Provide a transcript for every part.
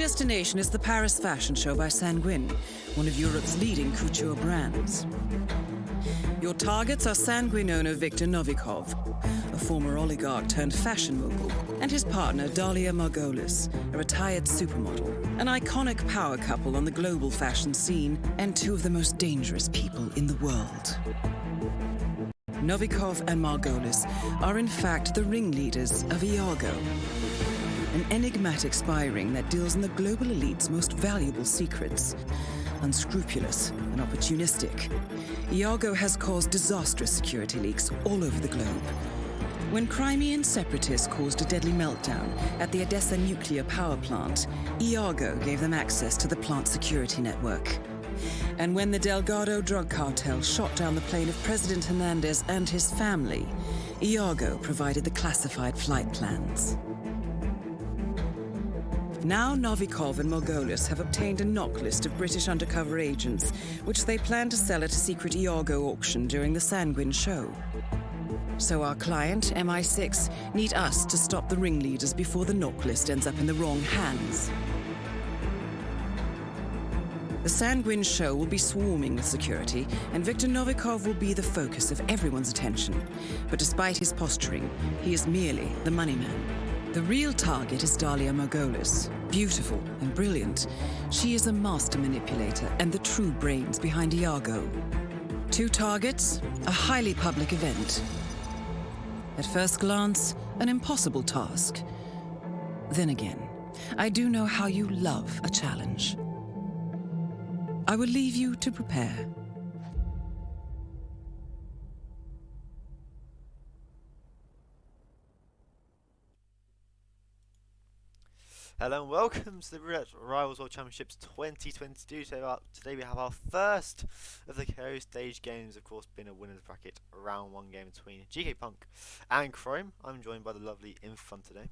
destination is the Paris Fashion Show by Sanguine, one of Europe's leading couture brands. Your targets are Sanguine owner Viktor Novikov, a former oligarch turned fashion mogul, and his partner Dalia Margolis, a retired supermodel, an iconic power couple on the global fashion scene, and two of the most dangerous people in the world. Novikov and Margolis are in fact the ringleaders of Iago, an enigmatic spy ring that deals in the global elite's most valuable secrets. Unscrupulous and opportunistic, Iago has caused disastrous security leaks all over the globe. When Crimean separatists caused a deadly meltdown at the Odessa nuclear power plant, Iago gave them access to the plant's security network. And when the Delgado drug cartel shot down the plane of President Hernandez and his family, Iago provided the classified flight plans. Now Novikov and Margolis have obtained a knock list of British undercover agents, which they plan to sell at a secret Iago auction during the Sanguine show. So our client, MI6, need us to stop the ringleaders before the knock list ends up in the wrong hands. The Sanguine show will be swarming with security, and Viktor Novikov will be the focus of everyone's attention. But despite his posturing, he is merely the money man. The real target is Dalia Margolis. Beautiful and brilliant, she is a master manipulator and the true brains behind Iago. Two targets, a highly public event. At first glance, an impossible task. Then again, I do know how you love a challenge. I will leave you to prepare. Hello and welcome to the Rivals World Championships 2022. Today we have our first of the KO stage games, of course, being a winner's bracket round one game between GKPunk and Chrome. I'm joined by the lovely Infun today.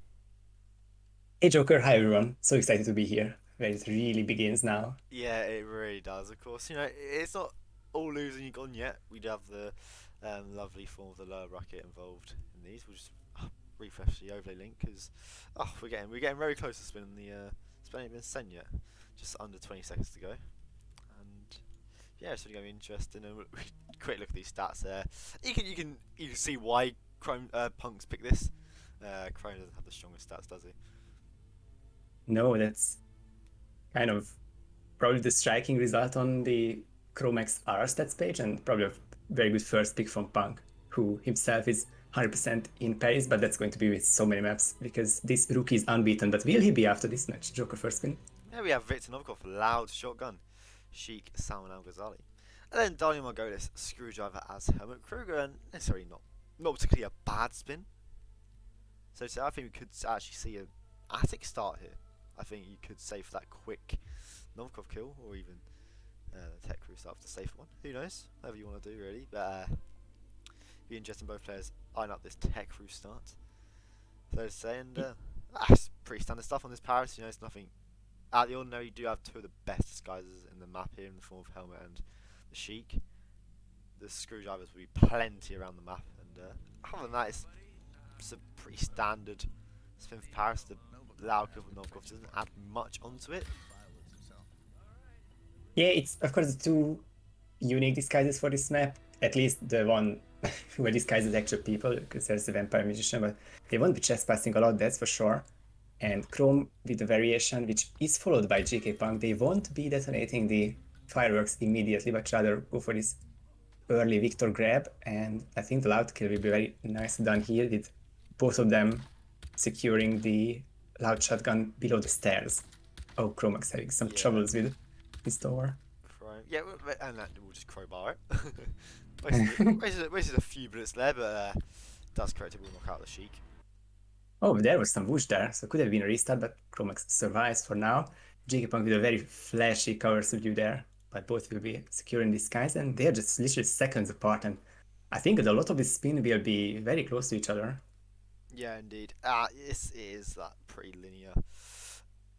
Hey Joker, hi everyone. So excited to be here, where it really begins now. Yeah, it really does. Of course, you know, it's not all losing gone yet. We do have the lovely form of the lower bracket involved in these. We'll just refresh the overlay link because we're getting very close to spinning the spin ain't been sent yet. Just under 20 seconds to go, and yeah, it's really going to be interesting. And quick look at these stats there. You can see why Chrome Punks picked this. Chrome doesn't have the strongest stats, does he? No, that's kind of probably the striking result on the ChromeX R stats page, and probably a very good first pick from Punk, who himself is 100% in Paris, but that's going to be with so many maps because this rookie is unbeaten. But will he be after this match? Joker first spin. Yeah, we have Viktor Novikov, Loud Shotgun, Sheik, Salman Al Ghazali, and then Dalia Margolis, Screwdriver as Helmut Kruger, and necessarily not particularly a bad spin. So I think we could actually see an attic start here. I think you could say for that quick Novikov kill, or even the tech crew start for the safer one. Who knows? Whatever you want to do, really. But be interesting. Both players line up this tech crew start. So to say, and it's pretty standard stuff on this Paris. You know, it's nothing out of the ordinary. You do have two of the best disguises in the map here, in the form of Helmet and the Sheik. The Screwdrivers will be plenty around the map, and other than that, it's a pretty standard spin for Paris. The Loud kill from Novikov doesn't add much onto it. Yeah, it's of course the two unique disguises for this map. At least the one where disguises actual people, because there's the Vampire Magician, but they won't be chest passing a lot, that's for sure. And Chrome with the variation, which is followed by GKPunk, they won't be detonating the fireworks immediately, but rather go for this early Victor grab. And I think the Loud kill will be very nicely done here, with both of them securing the Loud shotgun below the stairs. Oh, ChromeX having some troubles with his door. Yeah, and that will just crowbar it. wasted a few bullets there, but does correct it. Will knock out the Sheik. Oh, there was some whoosh there, so could have been a restart, but ChromeX survives for now. GKPunk with a very flashy cover view there, but both will be secure in disguise, and they're just literally seconds apart, and I think that a lot of this spin will be very close to each other. Yeah, indeed. It is that pretty linear.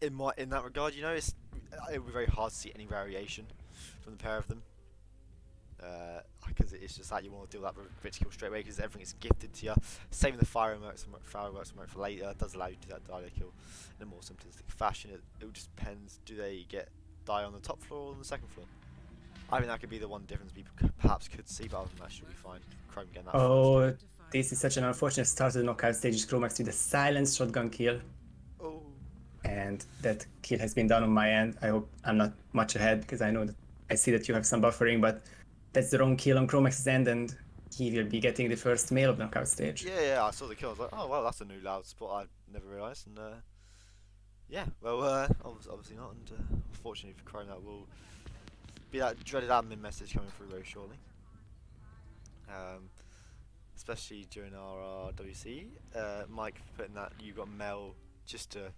In that regard, you know, it would be very hard to see any variation from the pair of them, because it it's just that you want to deal that with a crit kill straight away because everything is gifted to you. Saving the fireworks remote for later does allow you to do that Dahlia kill in a more simplistic fashion. It just depends, do they get die on the top floor or on the second floor? I think that could be the one difference people perhaps could see, but other than that should be fine. Chrome getting that Oh, first. this is such an unfortunate start to the knockout stages. ChromeX with a silenced shotgun kill. Oh. And that kill has been done on my end. I hope I'm not much ahead because I know that I see that you have some buffering, but that's the wrong kill on ChromeX's end, and he will be getting the first male of the knockout stage. Yeah, I saw the kill. I was like, oh well, that's a new loud spot I never realised. And yeah, well, obviously not. And unfortunately for Chrome, that will be that dreaded admin message coming through very shortly. Especially during our RRWC, Mike putting that you got Mel just to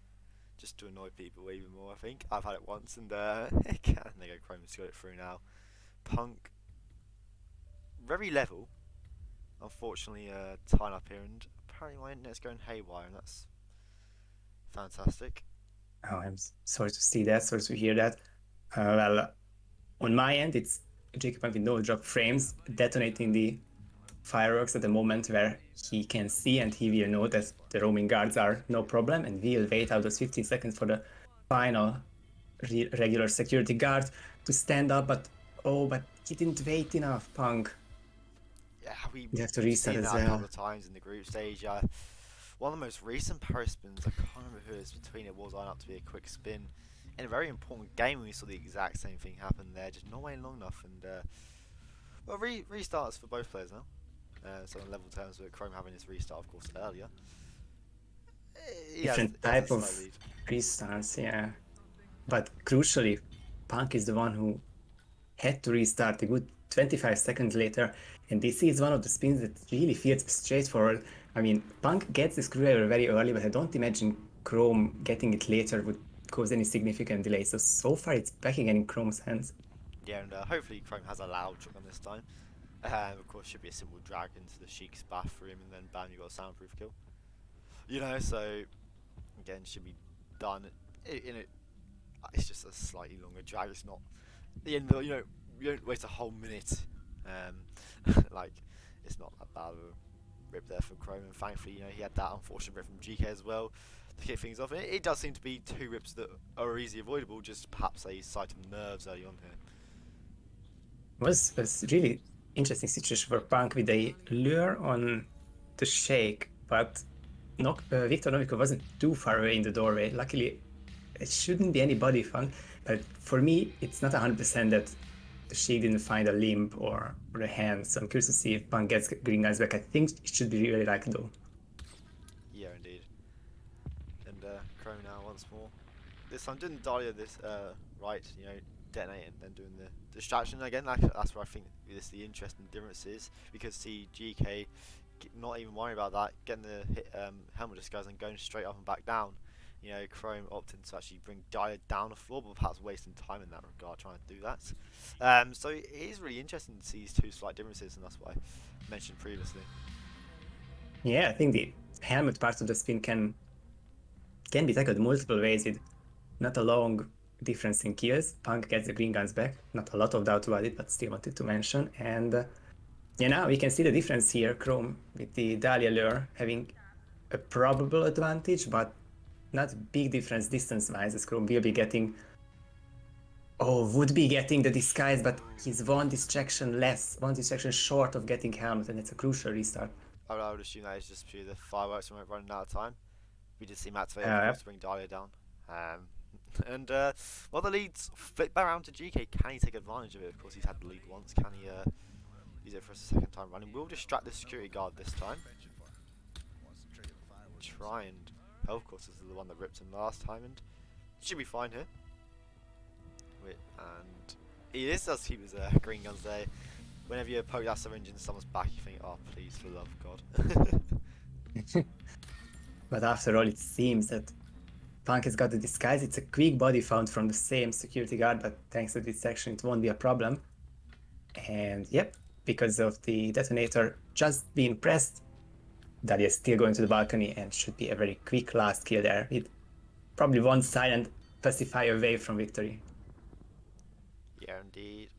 annoy people even more. I think I've had it once, and there you go. Chrome's got it through now. Punk very level. Unfortunately, tying up here, and apparently my internet's going haywire, and that's fantastic. Oh, I'm sorry to see that, sorry to hear that. Well, on my end, it's GKPunk with no drop frames, detonating the fireworks at the moment where he can see and he will know that the roaming guards are no problem, and we'll wait out those 15 seconds for the final regular security guard to stand up, but he didn't wait enough, Punk. Yeah, we have to restart seen as that a well. couple of times in the group stage. One of the most recent power spins, I can't remember who it's between, it was lined up to be a quick spin in a very important game. We saw the exact same thing happen there, just not waiting long enough, and well, restarts for both players now. So on level terms, with Chrome having his restart, of course, earlier. Different type of restarts, yeah. But crucially, Punk is the one who had to restart a good 25 seconds later, and this is one of the spins that really feels straightforward. I mean, Punk gets the screwdriver very early, but I don't imagine Chrome getting it later would cause any significant delay. So far it's back again in Chrome's hands. Yeah, and hopefully Chrome has a loud shotgun this time. Of course, should be a simple drag into the Sheik's bathroom, and then bam, you got a soundproof kill. You know, so again, should be done in it. It's just a slightly longer drag. It's not the end of, you don't waste a whole minute. Like, it's not that bad of a rip there for Chrome, and thankfully, he had that unfortunate rip from GK as well to kick things off. It does seem to be two rips that are easily avoidable, just perhaps a sight of nerves early on here. It was really interesting situation for Punk with a lure on the Sheik, but Viktor Novikov wasn't too far away in the doorway. Luckily, it shouldn't be any body found, but for me, it's not 100% that the Sheik didn't find a limb or a hand, so I'm curious to see if Punk gets green guns back. I think it should be really like though. Yeah, indeed. And Chrome now once more. This time didn't Dahlia this right, detonate and then doing the distraction again. That's where I think this the interesting difference is, because see GK not even worrying about that, getting the helmet disguise and going straight up and back down. Chrome opting to actually bring Dahlia down the floor, but perhaps wasting time in that regard trying to do that. So it is really interesting to see these two slight differences, and that's what I mentioned previously. Yeah, I think the helmet part of the spin can be tackled multiple ways with not a long difference in kills. Punk gets the green guns back, not a lot of doubt about it, but still wanted to mention. And now we can see the difference here. Chrome with the Dahlia lure having a probable advantage, but not a big difference distance-wise, as Chrome will be getting, would be getting the disguise, but he's one distraction short of getting helmet, and it's a crucial restart. I would assume that is just purely the fireworks remote running out of time. We did see Matt of course, to bring Dahlia down. And while the leads flip back around to GK, can he take advantage of it? Of course, he's had the lead once. Can he use it for a second time running? We'll distract the security guard this time. Try and... Oh, of course, this is the one that ripped him last time, and should be fine here. And he does keep his green guns there. Whenever you poke that syringe in someone's back, you think, oh, please, for the love of God. But after all, it seems that Punk has got the disguise. It's a quick body found from the same security guard, but thanks to this section, it won't be a problem. And yep, because of the detonator just being pressed, Dahlia is still going to the balcony and should be a very quick last kill there with probably one silent pacifier away from victory. Yeah, indeed.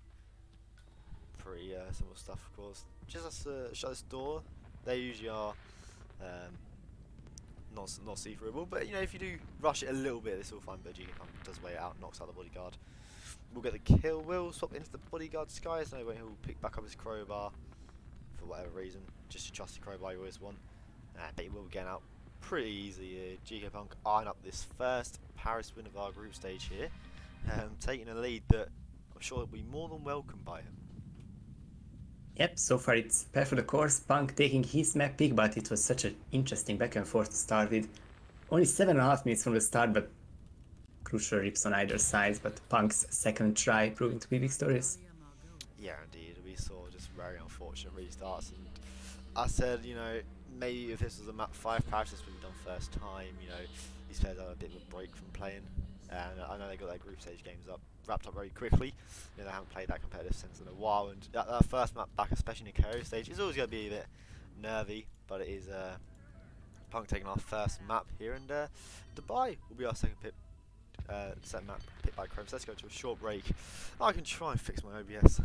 Pretty some more stuff, of course. Just has to shut this door. They usually are not see-throughable, but you know, if you do rush it a little bit, it's all fine. But GKPunk does weigh it out, knocks out the bodyguard. We'll get the kill. Will swap into the bodyguard Sky, so he'll pick back up his crowbar for whatever reason. Just to trust the crowbar you always want. But he will be getting out pretty easy. GKPunk eyeing up this first Paris win of our group stage here, taking a lead that I'm sure will be more than welcomed by him. Yep, so far it's par for the course. Punk taking his map pick, but it was such an interesting back and forth to start with. Only 7.5 minutes from the start, but crucial rips on either side. But Punk's second try proving to be victorious. Yeah, indeed. We saw just very unfortunate restarts, and I said, you know, maybe if this was a map 5 Paris, this would be done first time. You know, these players had a bit of a break from playing, and I know they got their group stage games wrapped up very quickly. You know, they haven't played that competitive sense in a while, and that first map back, especially in the carrier stage, is always going to be a bit nervy. But it is Punk taking our first map here, and Dubai will be our second map picked by Chrome. So let's go to a short break. I can try and fix my OBS.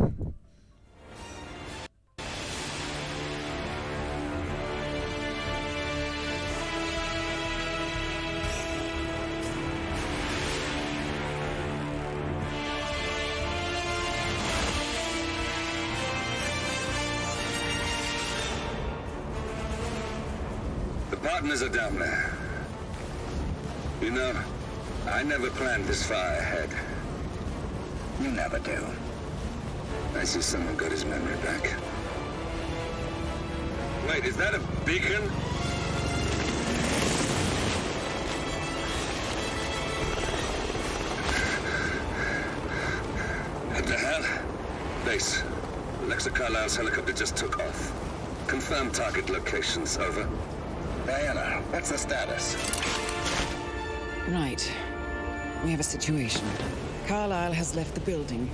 The partners are down there. You know, I never planned this far ahead. You never do. I see someone got his memory back. Wait, is that a beacon? What the hell? Base. Alexa Carlisle's helicopter just took off. Confirm target locations, over. Diana, what's the status? Right. We have a situation. Carlisle has left the building,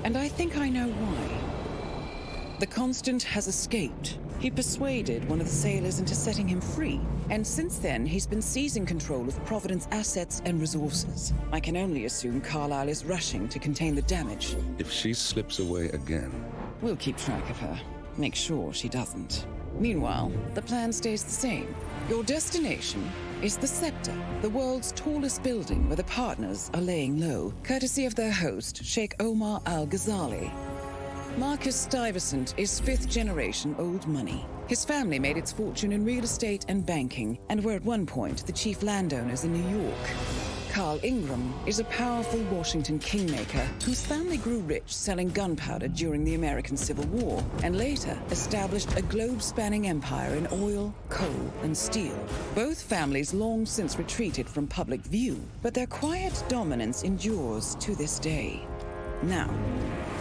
and I think I know why. The Constant has escaped. He persuaded one of the sailors into setting him free, and since then he's been seizing control of Providence assets and resources. I can only assume Carlisle is rushing to contain the damage. If she slips away again... We'll keep track of her. Make sure she doesn't. Meanwhile, the plan stays the same. Your destination is the Scepter, the world's tallest building where the partners are laying low, courtesy of their host, Sheikh Omar Al-Ghazali. Marcus Stuyvesant is 5th generation old money. His family made its fortune in real estate and banking, and were at one point the chief landowners in New York. Carl Ingram is a powerful Washington kingmaker whose family grew rich selling gunpowder during the American Civil War, and later established a globe-spanning empire in oil, coal, and steel. Both families long since retreated from public view, but their quiet dominance endures to this day. Now,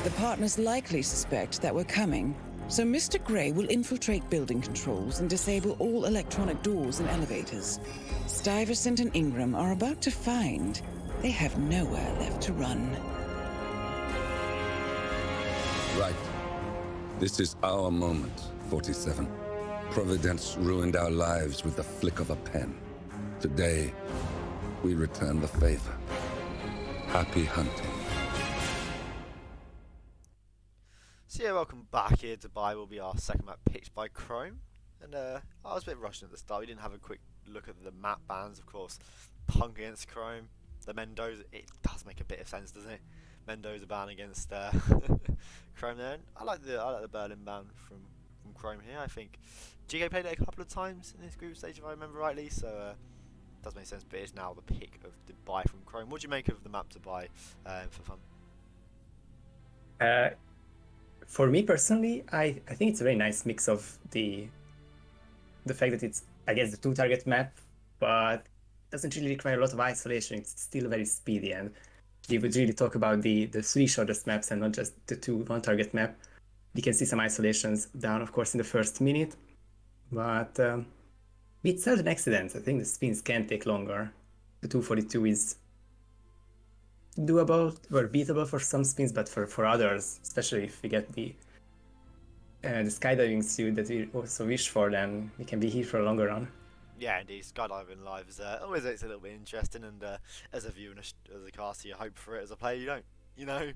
the partners likely suspect that we're coming, so Mr. Gray will infiltrate building controls and disable all electronic doors and elevators. Stuyvesant and Ingram are about to find they have nowhere left to run. Right. This is our moment, 47. Providence ruined our lives with the flick of a pen. Today, we return the favor. Happy hunting. So yeah, welcome back here. Dubai will be our second map picked by Chrome. And I was a bit rushed at the start. We didn't have a quick look at the map bans, of course. Punk against Chrome. The Mendoza, it does make a bit of sense, doesn't it? Mendoza ban against Chrome there. And I like the Berlin ban from Chrome here. I think GK played it a couple of times in this group stage, if I remember rightly. So it does make sense, but it's now the pick of Dubai from Chrome. What do you make of the map Dubai for fun? For me personally, I think it's a very nice mix of the fact that it's, I guess, the 2-target map, but doesn't really require a lot of isolation. It's still very speedy, and we would really talk about the 3 shortest maps and not just the 2 1-target map. We can see some isolations down, of course, in the first minute, but with certain accidents, I think the spins can take longer. The 242 is doable or beatable for some spins, but for others, especially if we get the skydiving suit that we also wish for, then we can be here for a longer run. Yeah, indeed, skydiving live is always it's a little bit interesting, and as a viewer and as a caster, you hope for it. As a player, you don't. You know,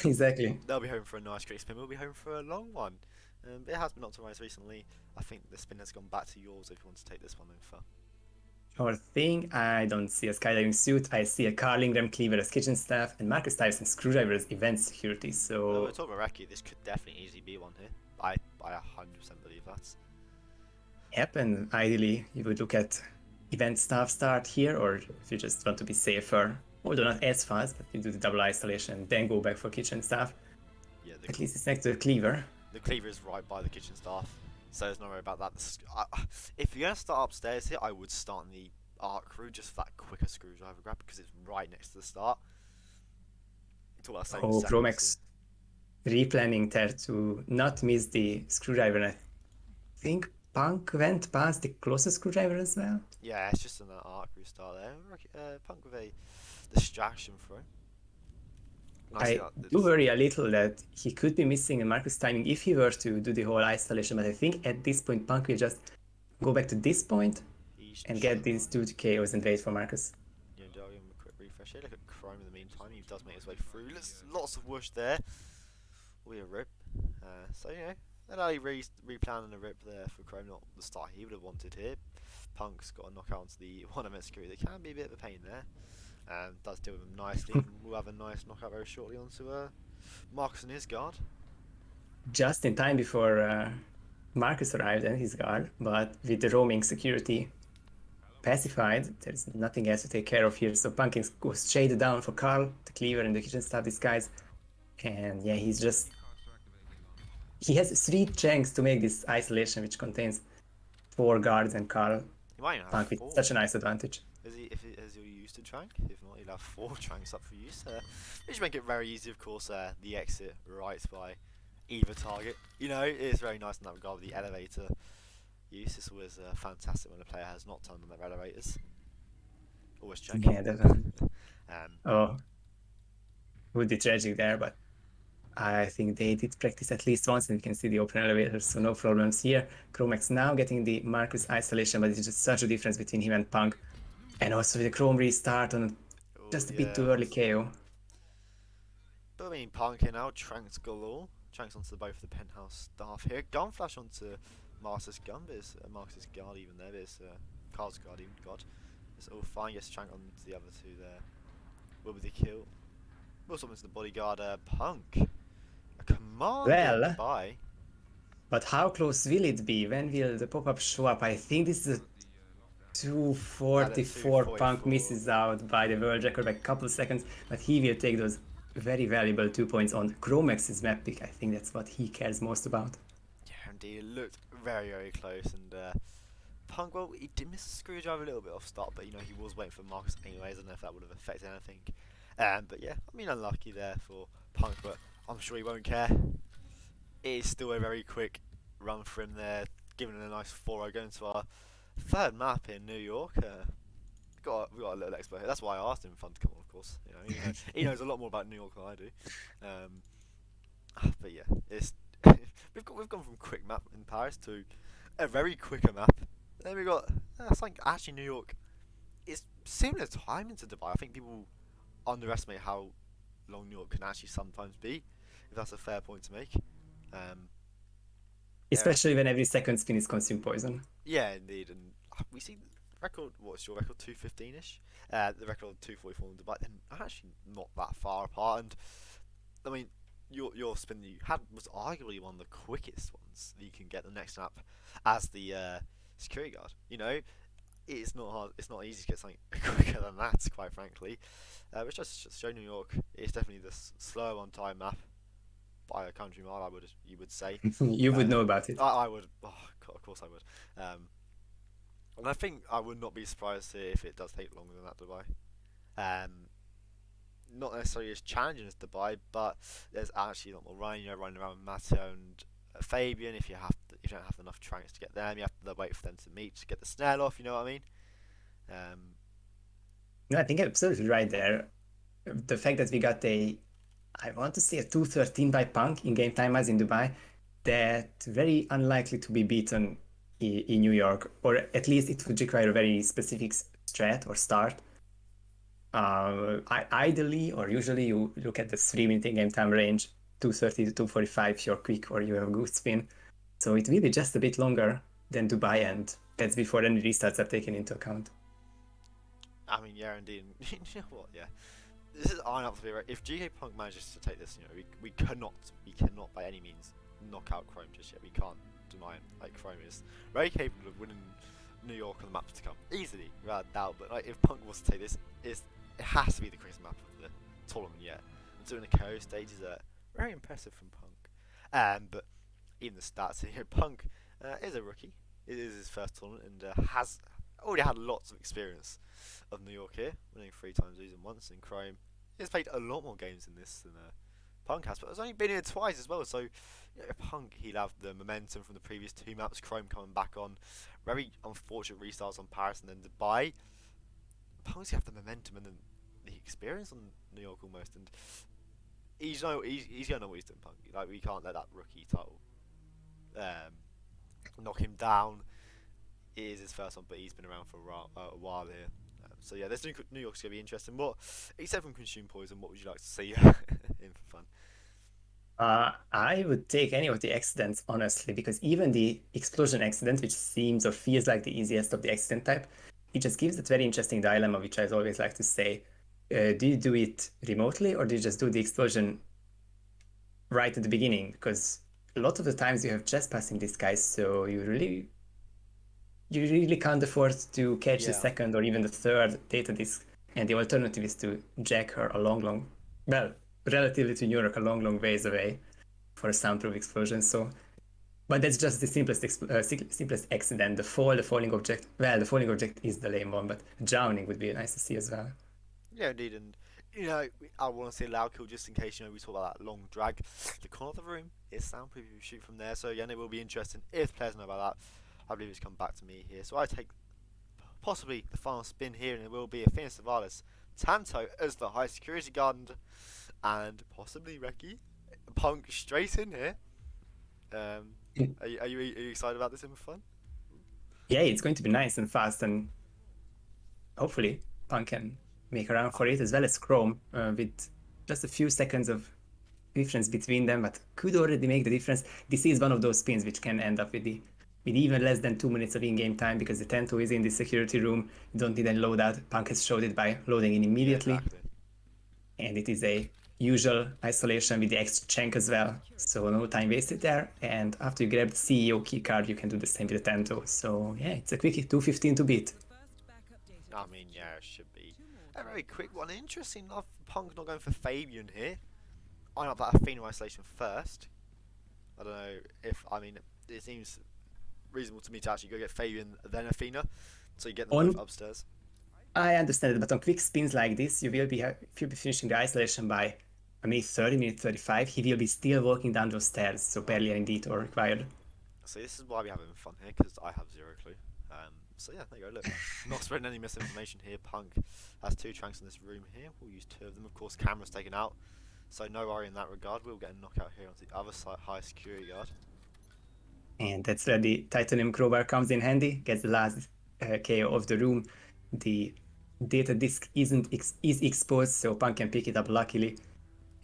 Exactly. They'll be home for a nice quick spin. We'll be home for a long one. But it has been optimised recently. I think the spin has gone back to yours if you want to take this one over. Sure thing. I don't see a skydiving suit. I see a Carling Rem Cleaver as kitchen staff and Marcus Tyson Screwdriver as event security. Well, So we're talking about Reki. This could definitely easily be one here. I 100% believe that. yep, and ideally you would look at event staff start here, or if you just want to be safer, although not as fast, but you do the double isolation and then go back for kitchen staff. Yeah, At least it's next to the cleaver. the cleaver is right by the kitchen staff, so there's no worry about that. If you're going to start upstairs here, I would start in the art crew just for that quicker screwdriver grab because it's right next to the start. It's all that same Oh, seconds ChromeX replanning there to not miss the screwdriver. And I think Punk went past the closest screwdriver as well. Yeah, it's just an art crew start there. Punk with a distraction throw. I do worry a little that he could be missing a Marcus timing if he were to do the whole isolation, but I think at this point Punk will just go back to this point and get these 2 KOs and wait for Marcus. Yeah, give him a quick refresh here. Look at Chrome in the meantime. He does make his way through. Lots of whoosh there. Will be a rip. So, you know, they're only replanning a rip there for Chrome, not the start he would have wanted here. Punk's got a knockout onto the 1 screw. That can be a bit of a pain there. Does deal with him nicely. We'll have a nice knockout very shortly onto Marcus and his guard. Just in time before Marcus arrived and his guard, but with the roaming security pacified, there's nothing else to take care of here. So Punk goes shaded down for Carl, the cleaver, and the kitchen staff disguise. And yeah, he has 3 chunks to make this isolation, which contains 4 guards and Carl. He might even Punk have with 4. such a nice advantage. Has he used a trank? If not, he'll have 4 tranks up for use. Which make it very easy, of course. The exit right by either target. You know, it is very nice in that regard with the elevator use. It's always fantastic when a player has not turned on their elevators. Always checking. Yeah, definitely. Oh, would be tragic there, but I think they did practice at least once, and you can see the open elevators, so no problems here. ChromeX now getting the Marcus isolation, but it's just such a difference between him and Punk. And also with the Chrome restart on just a bit too early KO. But I mean, Punk here now, tranks galore. Tranks onto both the penthouse staff here. Gun flash onto Marcus' gun, but it's Marcus' guard even there. It's Carl's guard even, God. It's all fine, gets trank onto the other 2 there. Will be the kill. Also onto the bodyguard, Punk. A command by. But how close will it be? When will the pop-up show up? I think this is a 244. Punk misses out by the world record by a couple seconds, but he will take those very valuable 2 points on ChromeX's map pick. I think that's what he cares most about. Yeah, indeed. It looked very, very close, and Punk, well, he did miss the screwdriver a little bit off start, but you know, he was waiting for Marcus anyways. I don't know if that would have affected anything. But yeah, I mean, unlucky there for Punk, but I'm sure he won't care. It is still a very quick run for him there, giving it a nice 4-0 going to our 3rd map in New York. We got a little expert here. That's why I asked him fun to come on, of course. You know, he knows a lot more about New York than I do. But yeah, it's we've gone from quick map in Paris to a very quicker map. Then we got it's like actually New York is similar timing to Dubai. I think people underestimate how long New York can actually sometimes be, if that's a fair point to make. Especially when every second spin is consumed poison. Yeah, indeed, and we see record. What's your record? 215-ish. The record 244 in Dubai. They're actually not that far apart. And I mean, your spin that you had was arguably one of the quickest ones that you can get the next map as the security guard. You know, it's not hard. It's not easy to get something quicker than that, quite frankly. Which just show New York is definitely the slower on time map by a country mile. You would say. You would know about it. I would. Oh, of course I would. And I think I would not be surprised if it does take longer than that Dubai. Not necessarily as challenging as Dubai, but there's actually a lot more running. You're running around with Matteo and Fabian. If you don't have enough tranks to get them, you have to wait for them to meet to get the snare off. You know what I mean? No, I think you're absolutely right there. The fact that we got I want to say a 213 by Punk in game time as in Dubai, that very unlikely to be beaten in New York, or at least it would require a very specific strat or start. Ideally, or usually, you look at the 3 minute in-game time range, 2:30 to 2:45 if you're quick or you have a good spin. So it will be just a bit longer than Dubai, and that's before any restarts are taken into account. I mean, yeah, indeed. You know what? Yeah, this is iron up to be right. If GKPunk manages to take this, you know, we cannot by any means knock out Chrome just yet. We can't deny it. Like, Chrome is very capable of winning New York on the maps to come easily, without a doubt. But like, if Punk was to take this, it has to be the quickest map of the tournament yet. And doing the KO stages are very impressive from Punk. But even the stats here, Punk is a rookie. It is his first tournament and has already had lots of experience of New York here, winning 3 times, losing once. And Chrome has played a lot more games in this than Punk has, but has only been here twice as well. So, you know, Punk, he'll have the momentum from the previous 2 maps. Chrome coming back on very unfortunate restarts on Paris and then Dubai. Punk's gonna have the momentum and the experience on New York almost, and he's gonna know what he's doing. Punk, like, we can't let that rookie title knock him down. It is his first one, but he's been around for a while here. So yeah, this New York's gonna be interesting. What, except from Consume Poison, what would you like to see in for fun? I would take any of the accidents, honestly, because even the explosion accident, which seems or feels like the easiest of the accident type, it just gives that very interesting dilemma, which I always like to say. Do you do it remotely, or do you just do the explosion right at the beginning? Because a lot of the times you have just passing these guys, so you really can't afford to catch the second or even the third data disk. And the alternative is to jack her a long, well, relatively to New York, a long ways away for a soundproof explosion. So, but that's just the simplest accident. The falling object. Well, the falling object is the lame one, but drowning would be nice to see as well. Yeah, indeed, and you know, I want to see a loud kill just in case, you know, we talk about that long drag. The corner of the room is soundproof if you shoot from there, so again, it will be interesting if players know about that. I believe it's come back to me here, so I take possibly the final spin here, and it will be Athena Savalas, Tanto as the high security guard, and possibly Reki, Punk straight in here. Are you excited about this in fun? Yeah, it's going to be nice and fast, and hopefully Punk can make a run for it, as well as Chrome, with just a few seconds of difference between them, but could already make the difference. This is one of those spins which can end up with even less than 2 minutes of in-game time, because the Tento is in the security room. You don't need any loadout. Punk has showed it by loading in immediately. Yeah, exactly. And it is a usual isolation with the extra chank as well, so no time wasted there. And after you grab the CEO keycard, you can do the same with the Tento. So yeah, it's a quick 2:15 to beat. I mean, yeah, it should be a very quick one. Interesting enough, Punk not going for Fabian here. I got that Athena isolation first. I don't know if, I mean, it seems reasonable to me to actually go get Fabian then Athena, so you get them both upstairs. I understand it, but on quick spins like this, if you'll be finishing the isolation by a minute 30, minute 35, he will be still walking down those stairs, so barely any detour required. So this is why we're having fun here, because I have zero clue. So yeah, there you go, look. Not spreading any misinformation here. Punk has 2 tranks in this room here. We'll use 2 of them. Of course, camera's taken out, so no worry in that regard. We'll get a knockout here onto the other side, high security guard. And that's where the titanium crowbar comes in handy, gets the last KO of the room. The data disk is exposed, so Punk can pick it up luckily.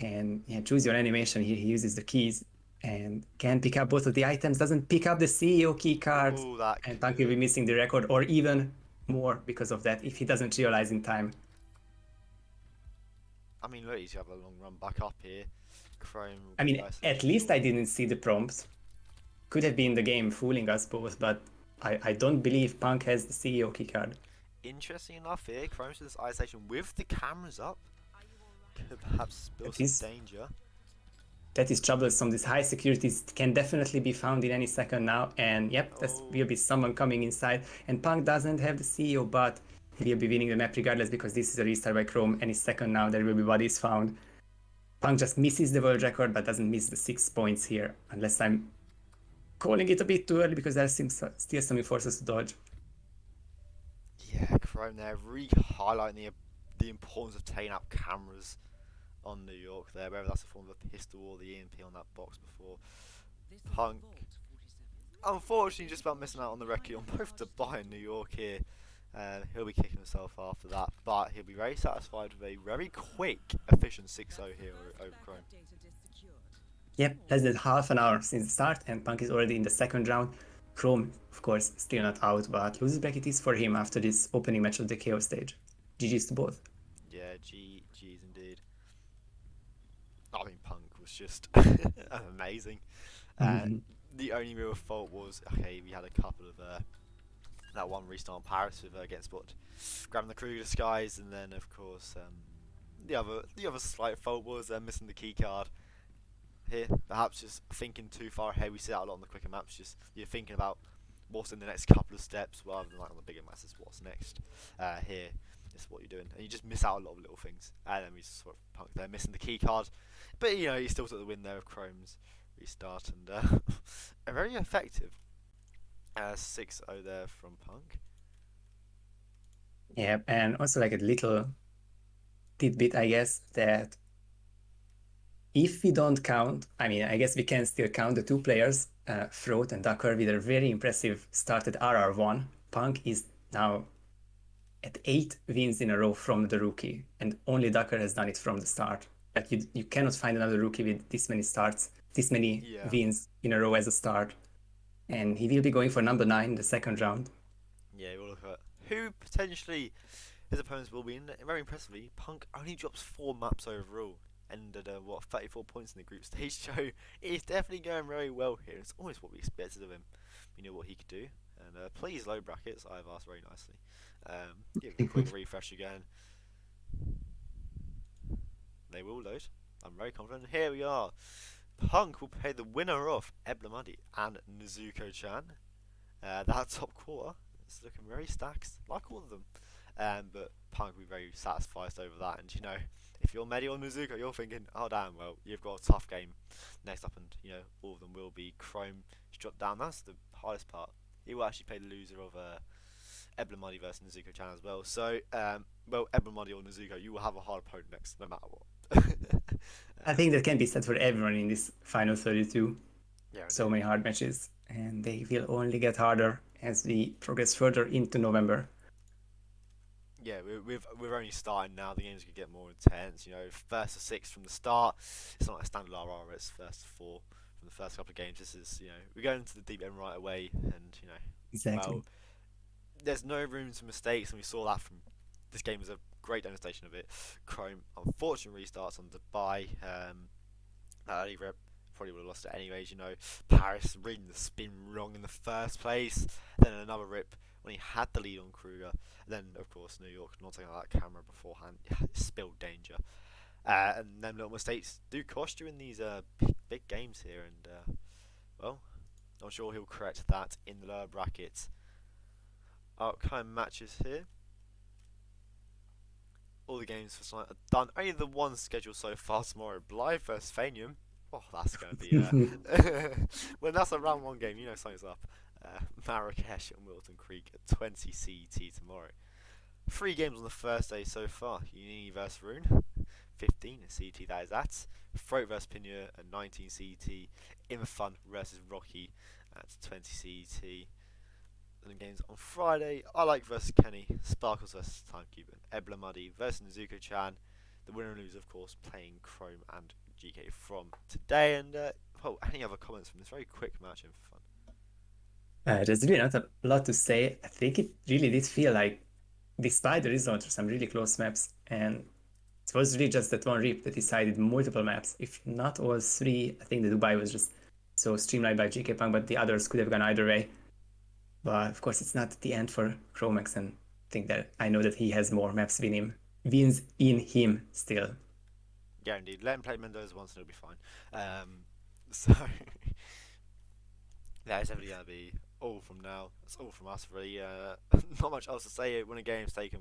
And yeah, choose your animation here. He uses the keys and can pick up both of the items, doesn't pick up the CEO key card. Ooh, and Punk will be missing the record, or even more because of that, if he doesn't realize in time. I mean, look, he's have a long run back up here. Chrome. I mean, at least I didn't see the prompts. Could have been the game fooling us both, but I don't believe Punk has the CEO keycard. Interesting enough here, Chrome's in this isolation with the cameras up. Could perhaps spill some danger. That is troublesome. This high security can definitely be found in any second now. And yep, there will be someone coming inside. And Punk doesn't have the CEO, but he will be winning the map regardless, because this is a restart by Chrome. Any second now, there will be bodies found. Punk just misses the world record, but doesn't miss the 6 points here, unless I'm calling it a bit too early, because there seems still some forces to dodge. Yeah, Chrome there re-highlighting the importance of taking out cameras on New York there, whether that's a form of a pistol or the EMP on that box before. Punk, unfortunately, just about missing out on the recce on both Dubai and New York here. He'll be kicking himself after that, but he'll be very satisfied with a very quick, efficient 6-0 here over Chrome. Yep, less than half an hour since the start, and Punk is already in the second round. Chrome, of course, still not out, but losers bracket is for him after this opening match of the KO stage. GG's to both. Yeah, GG's indeed. I mean, Punk was just amazing. The only real fault was, okay, we had a couple of that one restart on Paris with against Spot, grabbing the Kruger disguise, and then of course the other slight fault was missing the key card. Here, perhaps just thinking too far ahead. We see that a lot on the quicker maps. Just you're thinking about what's in the next couple of steps, rather than like on the bigger maps, is what's next. Here, is what you're doing, and you just miss out a lot of little things. And then we just sort of Punk there missing the key card, but you know he still took the win there of Chrome's restart, and a very effective 6-0 there from Punk. Yeah, and also like a little tidbit, I guess, that if we don't count, I mean, I guess we can still count the two players, Throat and Ducker, with a very impressive start at RR1. Punk is now at 8 wins in a row from the rookie, and only Ducker has done it from the start. Like you cannot find another rookie with this many starts, this many wins in a row as a start. And he will be going for number 9 in the second round. Yeah, we'll look at who potentially his opponents will be in. Very impressively, Punk only drops 4 maps overall. Ended 34 points in the group stage, so he's definitely going very well here. It's almost what we expected of him. We knew what he could do, and please low brackets. I've asked very nicely. Give it a quick refresh again. They will load. I'm very confident. Here we are. Punk will play the winner of Eblamadi and Nezuko-chan. That top quarter is looking very stacked, like all of them. But Punk will be very satisfied over that, and you know, if you're Medi or Nezuko, you're thinking, oh damn, well, you've got a tough game next up, and you know, all of them will be Chrome struck down. That's the hardest part. He will actually play the loser of Eblamadi versus Nezuko-chan as well. So, well, Eblamadi or Nezuko, you will have a hard opponent next, no matter what. I think that can be said for everyone in this final 32. Yeah, so many hard matches, and they will only get harder as we progress further into November. Yeah, we're only starting now. The games could get more intense. You know, first to 6 from the start. It's not like standard RR. It's first to 4 from the first couple of games. This is, you know, we're going into the deep end right away, and you know, Exactly. well, there's no room for mistakes, and we saw that from this game. Was a great demonstration of it. Chrome unfortunately restarts on the bye. Early rip probably would have lost it anyways. You know, Paris reading the spin wrong in the first place. Then another rip when he had the lead on Kruger. Then, of course, New York not taking that camera beforehand. Spilled danger. And then little mistakes do cost you in these big games here. And, well, I'm sure he'll correct that in the lower brackets. Upcoming matches here. All the games for tonight are done. Only the one scheduled so far tomorrow. Blythe versus Fanium. Oh, that's going to be... when that's a round 1 game, you know something's up. Marrakesh and Wilton Creek at 20 CET tomorrow. 3 games on the first day so far. Unini versus Rune, 15 CET, that is that. Throat versus Pinure at 19 CET. Infun versus Rocky at 20 CET. And the games on Friday, I Like versus Kenny, Sparkles versus Timekeeper, Eblamadi versus Nezuko-chan. The winner and loser, of course, playing Chrome and GK from today. And, well, any other comments from this very quick match and for fun? There's really not a lot to say. I think it really did feel like, despite the result, some really close maps, and it was really just that one rip that decided multiple maps, if not all 3. I think the Dubai was just so streamlined by GKPunk, but the others could have gone either way. But of course, it's not the end for ChromeX, and I know that he has more maps wins in him still. Yeah, indeed. Let him play Mendoza once and it'll be fine. So, that is definitely going to be all from now. That's all from us, really. Not much else to say. When a game's taken,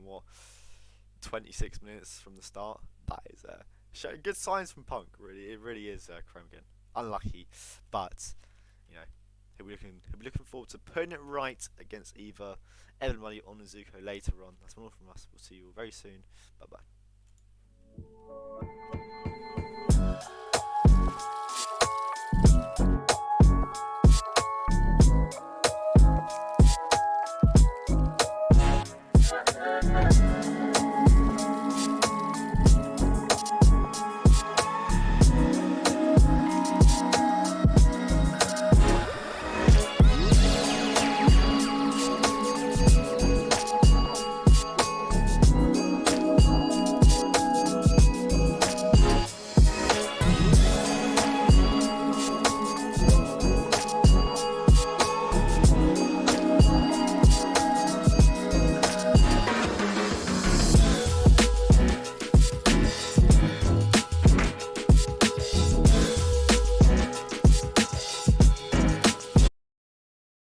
26 minutes from the start, that is showing good signs from Punk, really. It really is Chrome again. Unlucky, but, you know, he'll be looking forward to putting it right against either Everybody or Nezuko later on. That's all from us. We'll see you all very soon. Bye-bye.